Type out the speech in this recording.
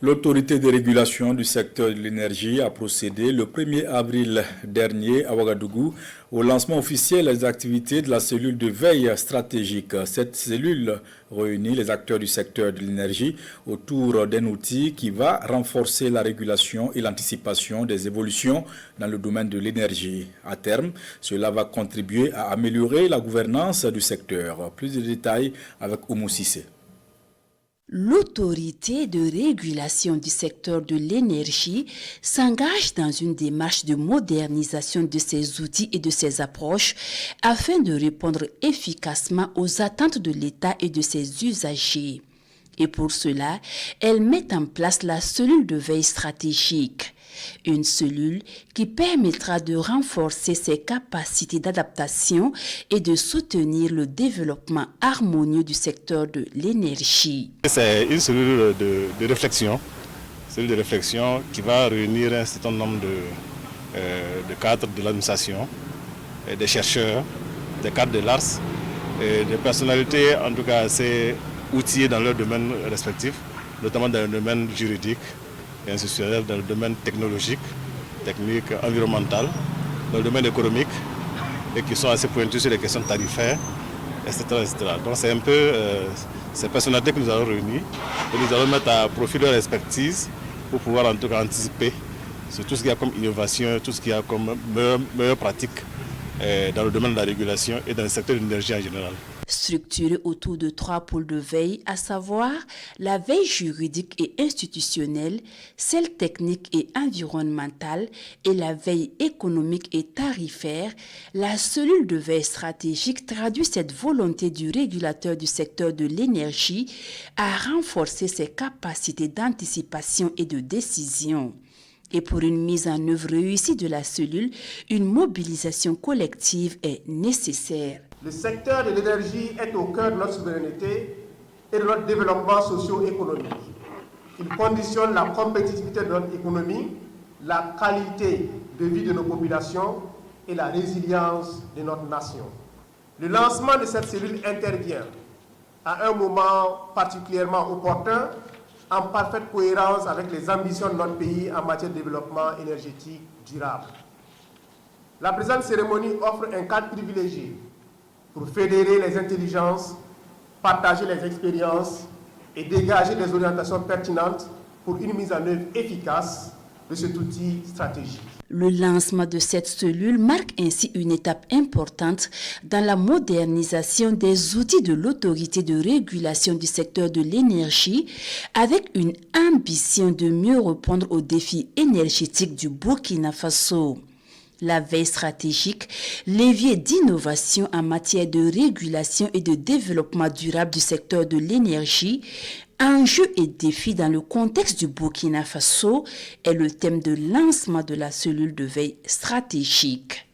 L'autorité de régulation du secteur de l'énergie a procédé le 1er avril dernier à Ouagadougou au lancement officiel des activités de la cellule de veille stratégique. Cette cellule réunit les acteurs du secteur de l'énergie autour d'un outil qui va renforcer la régulation et l'anticipation des évolutions dans le domaine de l'énergie. À terme, cela va contribuer à améliorer la gouvernance du secteur. Plus de détails avec Oumou Sissé. L'autorité de régulation du secteur de l'énergie s'engage dans une démarche de modernisation de ses outils et de ses approches afin de répondre efficacement aux attentes de l'État et de ses usagers. Et pour cela, elle met en place la cellule de veille stratégique. Une cellule qui permettra de renforcer ses capacités d'adaptation et de soutenir le développement harmonieux du secteur de l'énergie. C'est une cellule de réflexion qui va réunir un certain nombre de cadres de l'administration, des chercheurs, des cadres de l'ARS, et des personnalités en tout cas assez outillées dans leur domaine respectif, notamment dans le domaine juridique et institutionnel, dans le domaine technologique, technique, environnemental, dans le domaine économique, et qui sont assez pointus sur les questions tarifaires, etc. Donc c'est un peu ces personnalités que nous allons réunir et nous allons mettre à profit leur expertise pour pouvoir en tout cas anticiper sur tout ce qu'il y a comme innovation, tout ce qu'il y a comme meilleure pratique dans le domaine de la régulation et dans le secteur de l'énergie en général. Structuré autour de 3 pôles de veille, à savoir la veille juridique et institutionnelle, celle technique et environnementale et la veille économique et tarifaire, la cellule de veille stratégique traduit cette volonté du régulateur du secteur de l'énergie à renforcer ses capacités d'anticipation et de décision. Et pour une mise en œuvre réussie de la cellule, une mobilisation collective est nécessaire. Le secteur de l'énergie est au cœur de notre souveraineté et de notre développement socio-économique. Il conditionne la compétitivité de notre économie, la qualité de vie de nos populations et la résilience de notre nation. Le lancement de cette cellule intervient à un moment particulièrement opportun, en parfaite cohérence avec les ambitions de notre pays en matière de développement énergétique durable. La présente cérémonie offre un cadre privilégié pour fédérer les intelligences, partager les expériences et dégager des orientations pertinentes pour une mise en œuvre efficace de cet outil stratégique. Le lancement de cette cellule marque ainsi une étape importante dans la modernisation des outils de l'autorité de régulation du secteur de l'énergie avec une ambition de mieux répondre aux défis énergétiques du Burkina Faso. La veille stratégique, levier d'innovation en matière de régulation et de développement durable du secteur de l'énergie, enjeux et défis dans le contexte du Burkina Faso est le thème de lancement de la cellule de veille stratégique.